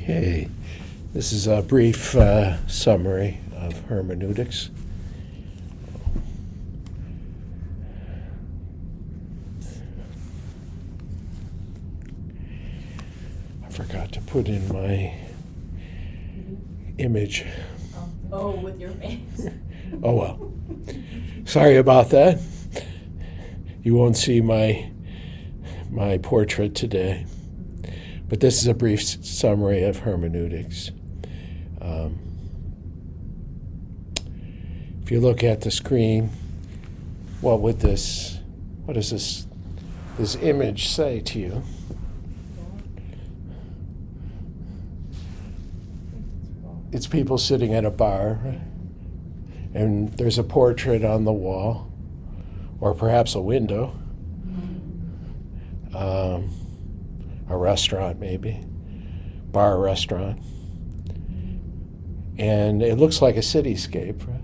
Okay, this is a brief summary of hermeneutics. I forgot to put in my image. Oh, with your face. Oh well. Sorry about that. You won't see my portrait today. But this is a brief summary of hermeneutics. If you look at the screen, what does this image say to you? It's people sitting at a bar, and there's a portrait on the wall, or perhaps a window. A restaurant, maybe, bar restaurant, and it looks like a cityscape, right?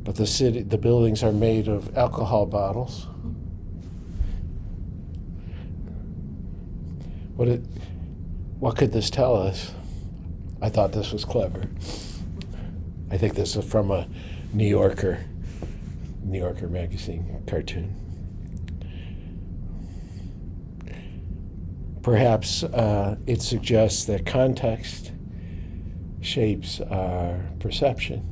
But the buildings are made of alcohol bottles. What could this tell us? I thought this was clever. I think this is from a New Yorker magazine cartoon. Perhaps it suggests that context shapes our perception.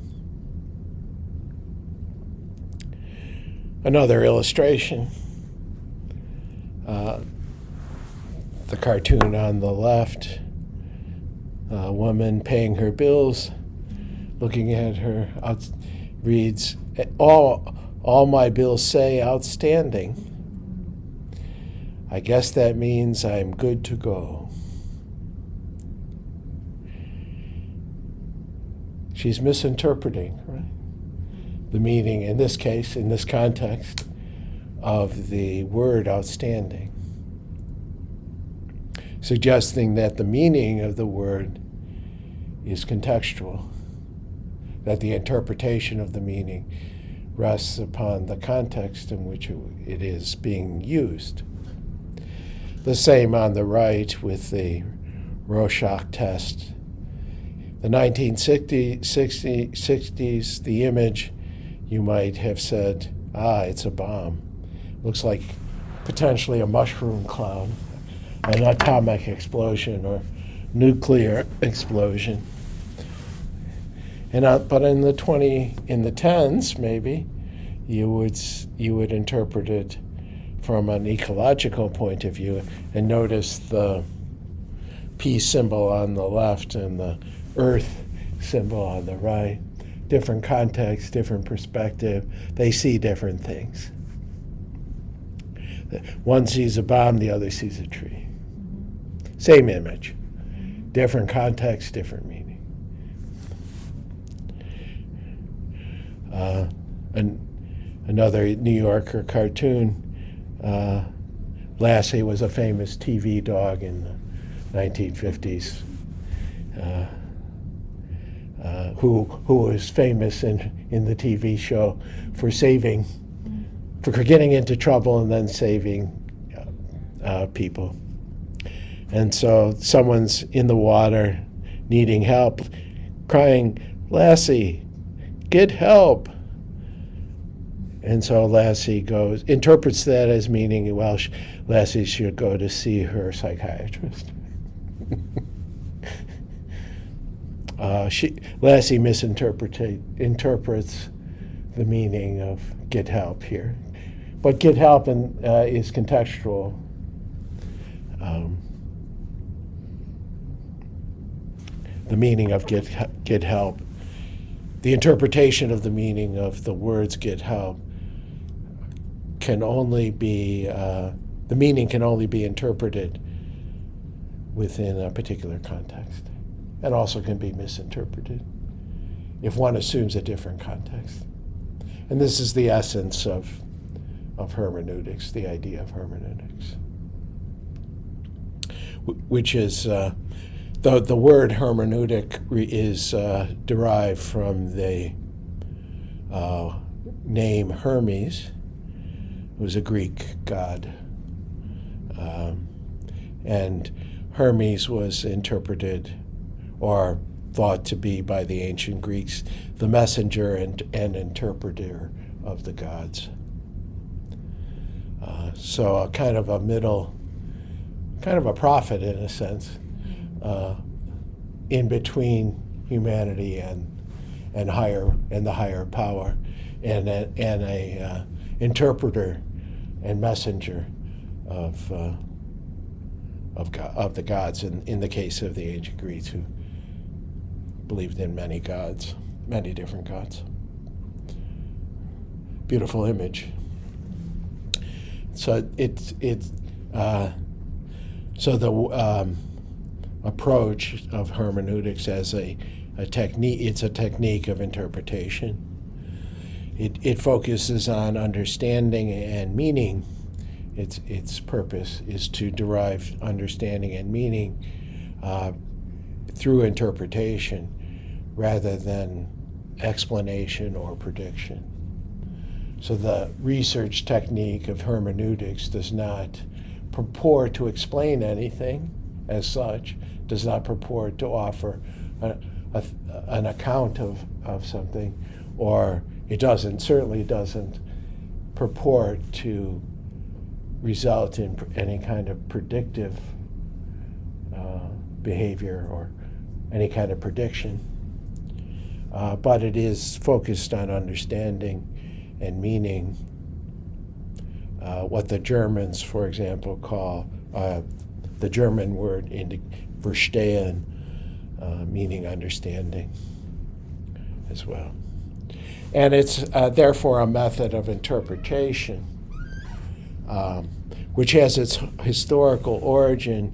Another illustration, the cartoon on the left, a woman paying her bills, looking at her, reads, all my bills say outstanding. I guess that means I'm good to go. She's misinterpreting, right? The meaning, in this case, in this context, of the word outstanding, suggesting that the meaning of the word is contextual, that the interpretation of the meaning rests upon the context in which it is being used. The same on the right with the Rorschach test. The 1960s, the image, you might have said, it's a bomb. Looks like potentially a mushroom cloud, an atomic explosion or nuclear explosion. But in the 10s, maybe, you would interpret it from an ecological point of view, and notice the peace symbol on the left and the earth symbol on the right. Different context, different perspective. They see different things. One sees a bomb, the other sees a tree. Same image, different context, different meaning. Another New Yorker cartoon, Lassie was a famous TV dog in the 1950s, who was famous in the TV show for getting into trouble and then saving people. And so someone's in the water needing help, crying, "Lassie, get help." And so Lassie interprets that as meaning, well, Lassie should go to see her psychiatrist. Lassie interprets the meaning of get help here. But get help is contextual. The meaning of get help, the interpretation of the meaning of the words get help can only be, the meaning can only be interpreted within a particular context, and also can be misinterpreted if one assumes a different context. And this is the essence of hermeneutics, the idea of hermeneutics, which is, the word hermeneutic is derived from the name Hermes, who was a Greek god. And Hermes was interpreted or thought to be by the ancient Greeks the messenger and interpreter of the gods. So a kind of a middle, kind of a prophet in a sense, in between humanity and the higher power, and a interpreter and messenger of the gods. In the case of the ancient Greeks, who believed in many gods, many different gods. Beautiful image. So so the approach of hermeneutics as a technique, it's a technique of interpretation. It focuses on understanding and meaning. Its purpose is to derive understanding and meaning through interpretation rather than explanation or prediction. So the research technique of hermeneutics does not purport to explain anything as such, does not purport to offer an account of something, or it certainly doesn't purport to result in any kind of predictive behavior or any kind of prediction. But it is focused on understanding and meaning, what the Germans, for example, call the German word verstehen, meaning understanding as well. And it's therefore a method of interpretation, which has its historical origin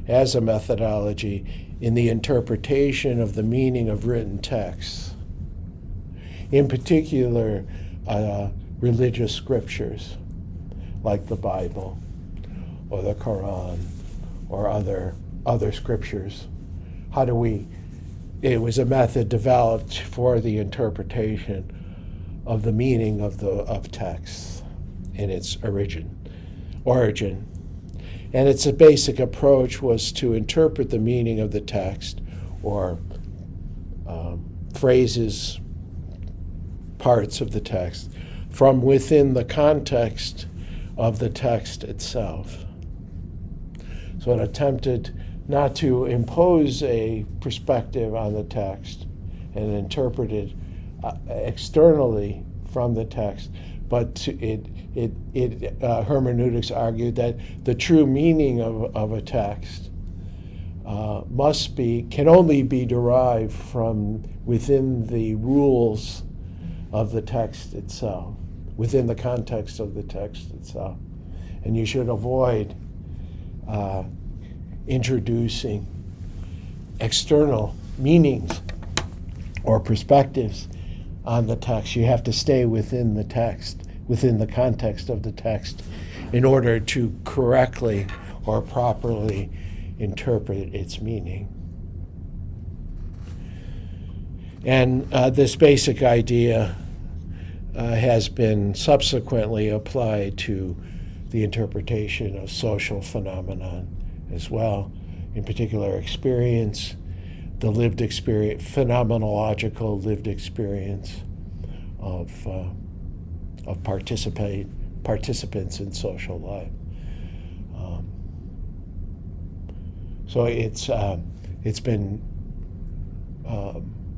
as a methodology in the interpretation of the meaning of written texts, in particular religious scriptures like the Bible or the Quran or other scriptures. It was a method developed for the interpretation of the meaning of texts in its origin. And its basic approach was to interpret the meaning of the text or phrases, parts of the text, from within the context of the text itself. So it attempted not to impose a perspective on the text and interpret it externally from the text, but hermeneutics argued that the true meaning of a text can only be derived from within the rules of the text itself, within the context of the text itself. And you should avoid introducing external meanings or perspectives on the text. You have to stay within the text, within the context of the text, in order to correctly or properly interpret its meaning. And this basic idea has been subsequently applied to the interpretation of social phenomenon as well, in particular experience, the lived experience, phenomenological lived experience of participants in social life. So it's been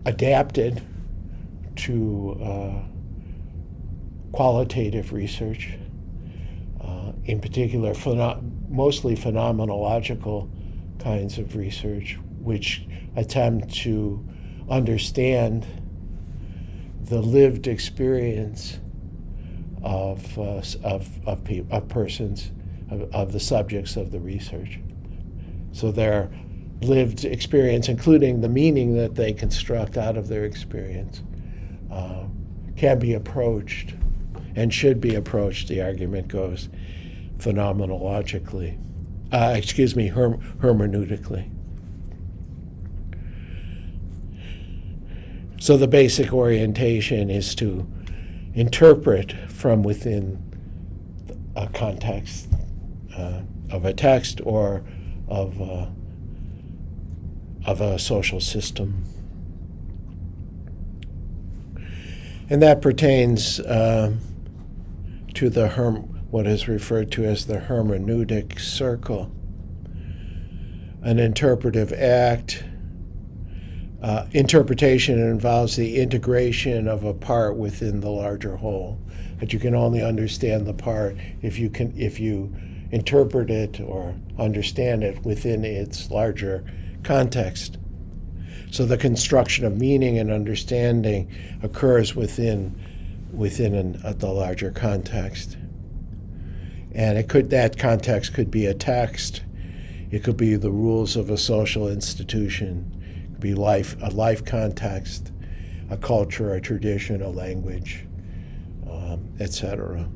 adapted to qualitative research, in particular mostly phenomenological kinds of research, which attempt to understand the lived experience of persons, of the subjects of the research. So their lived experience, including the meaning that they construct out of their experience, can be approached and should be approached, the argument goes, hermeneutically. So the basic orientation is to interpret from within a context of a text or of of a social system. And that pertains to what is referred to as the hermeneutic circle, an interpretive act. Interpretation involves the integration of a part within the larger whole. But you can only understand the part if you interpret it or understand it within its larger context. So the construction of meaning and understanding occurs within the larger context. And that context could be a text, it could be the rules of a social institution, it could be a life context, a culture, a tradition, a language, etc.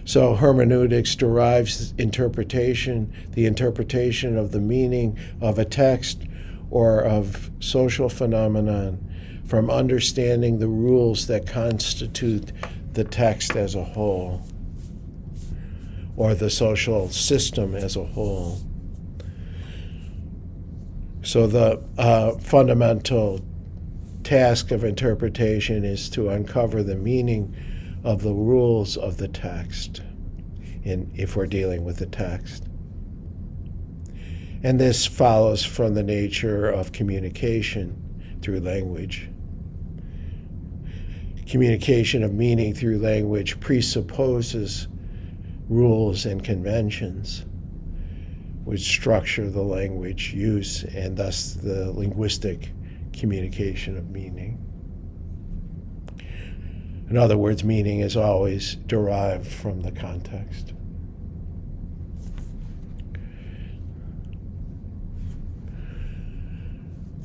So hermeneutics derives the interpretation of the meaning of a text or of social phenomenon from understanding the rules that constitute the text as a whole, or the social system as a whole. So the fundamental task of interpretation is to uncover the meaning of the rules of the text, if we're dealing with the text. And this follows from the nature of communication through language. Communication of meaning through language presupposes rules and conventions which structure the language use and thus the linguistic communication of meaning. In other words, meaning is always derived from the context.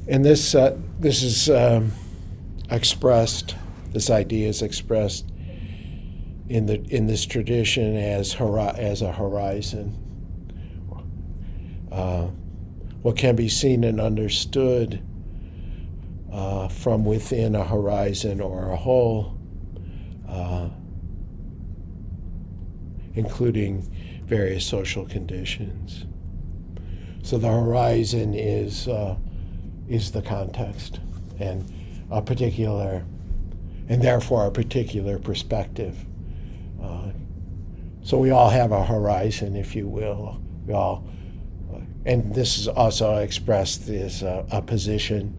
And this is expressed. This idea is expressed in this tradition as a horizon. What can be seen and understood from within a horizon or a whole, including various social conditions. So the horizon is the context, and therefore a particular perspective. So we all have a horizon, if you will. And this is also expressed as a position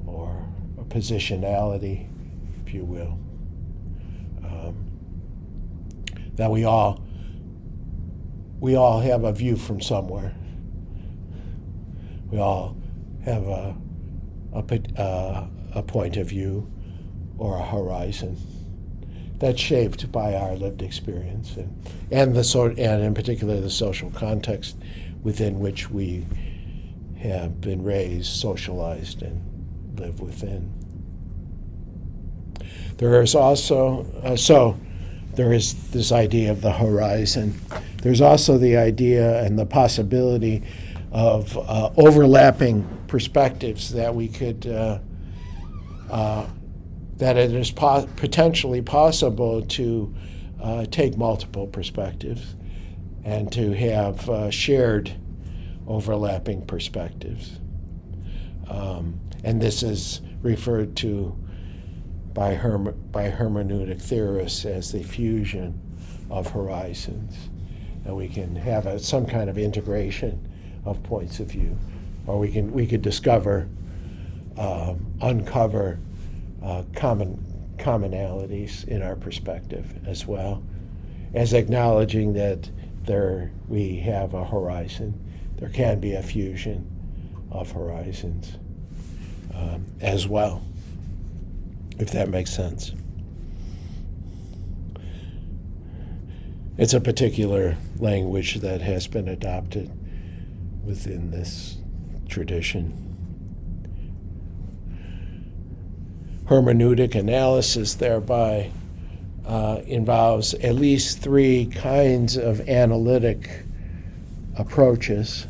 or a positionality, if you will. That we all have a view from somewhere. We all have a point of view or a horizon that's shaped by our lived experience and in particular the social context within which we have been raised, socialized, and live within. There is also there is this idea of the horizon. There's also the idea and the possibility of overlapping perspectives that we could, that it is potentially possible to take multiple perspectives and to have shared overlapping perspectives. And this is referred to by hermeneutic theorists as the fusion of horizons. And we can have some kind of integration of points of view, or we could uncover commonalities in our perspective, as well as acknowledging that we have a horizon. There can be a fusion of horizons as well, if that makes sense. It's a particular language that has been adopted within this tradition. Hermeneutic analysis thereby involves at least three kinds of analytic approaches: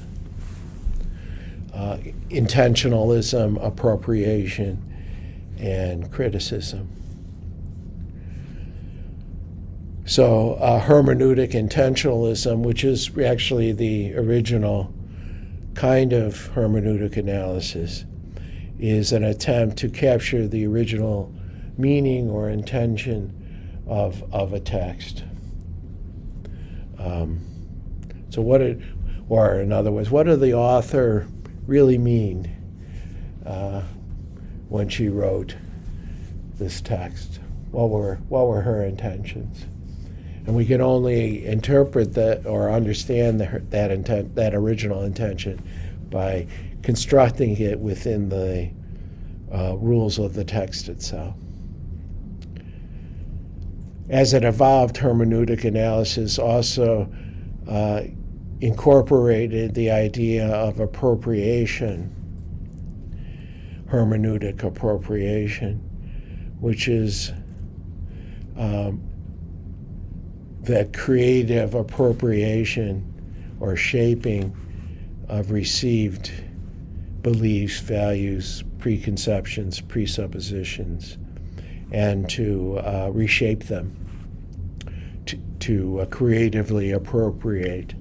intentionalism, appropriation, and criticism. So hermeneutic intentionalism, which is actually the original kind of hermeneutic analysis, is an attempt to capture the original meaning or intention of a text. Or in other words, what did the author really mean when she wrote this text? What were her intentions? And we can only interpret that or understand that original intention by constructing it within the rules of the text itself. As it evolved, hermeneutic analysis also incorporated the idea of appropriation, hermeneutic appropriation, which is that creative appropriation or shaping of received beliefs, values, preconceptions, presuppositions, and to reshape them, to creatively appropriate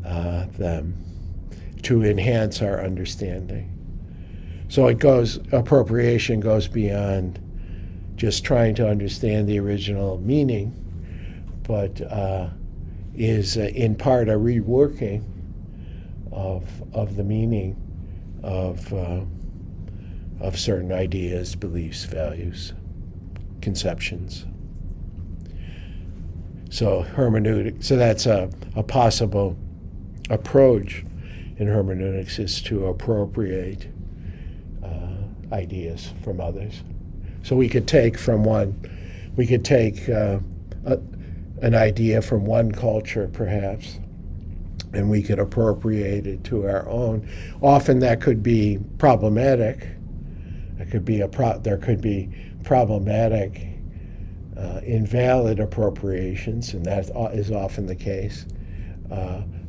them, to enhance our understanding. So appropriation goes beyond just trying to understand the original meaning, but is in part a reworking of the meaning of certain ideas, beliefs, values, conceptions. So hermeneutic. So that's a possible approach in hermeneutics, is to appropriate ideas from others. So we could take an idea from one culture, perhaps, and we could appropriate it to our own. Often that could be problematic. There could be problematic, invalid appropriations, and that is often the case.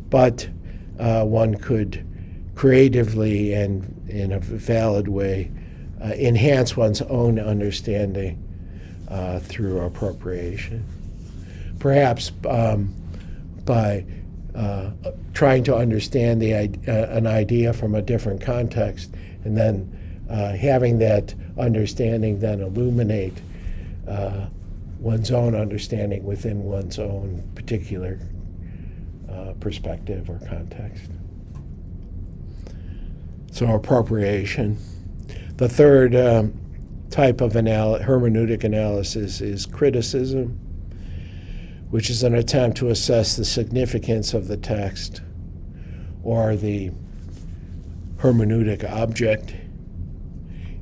But one could creatively and in a valid way enhance one's own understanding through appropriation. Perhaps by trying to understand an idea from a different context, and then having that understanding then illuminate one's own understanding within one's own particular perspective or context. So appropriation. The third type of hermeneutic analysis is criticism, which is an attempt to assess the significance of the text or the hermeneutic object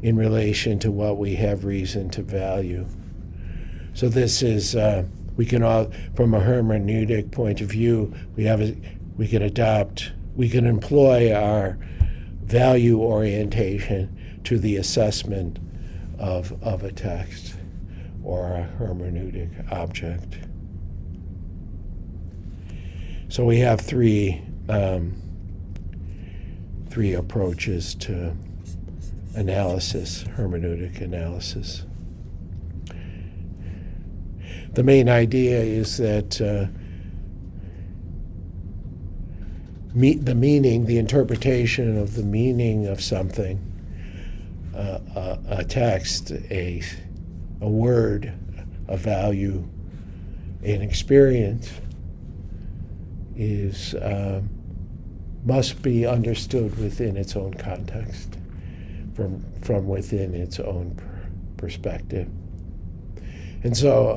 in relation to what we have reason to value. So this is, we can all, from a hermeneutic point of view, we can employ our value orientation to the assessment of a text or a hermeneutic object. So we have three approaches to analysis, hermeneutic analysis. The main idea is that the interpretation of the meaning of something, a text, a word, a value, an experience, must be understood within its own context, from within its own perspective. And so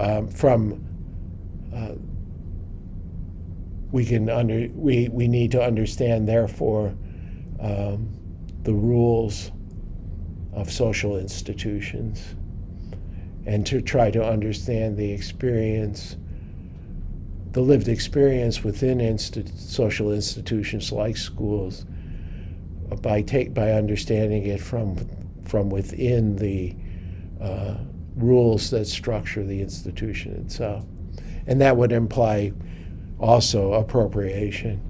we need to understand, therefore, the rules of social institutions, and to try to understand the experience, the lived experience within social institutions like schools, by understanding it from within the rules that structure the institution itself. And that would imply also appropriation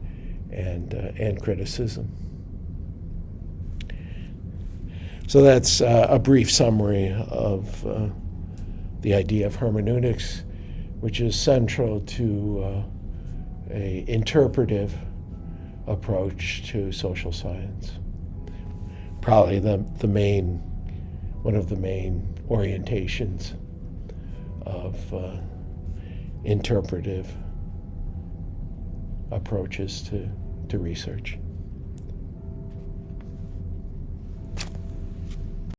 and criticism. So that's a brief summary of the idea of hermeneutics. which is central to a interpretive approach to social science. Probably one of the main orientations of interpretive approaches to research.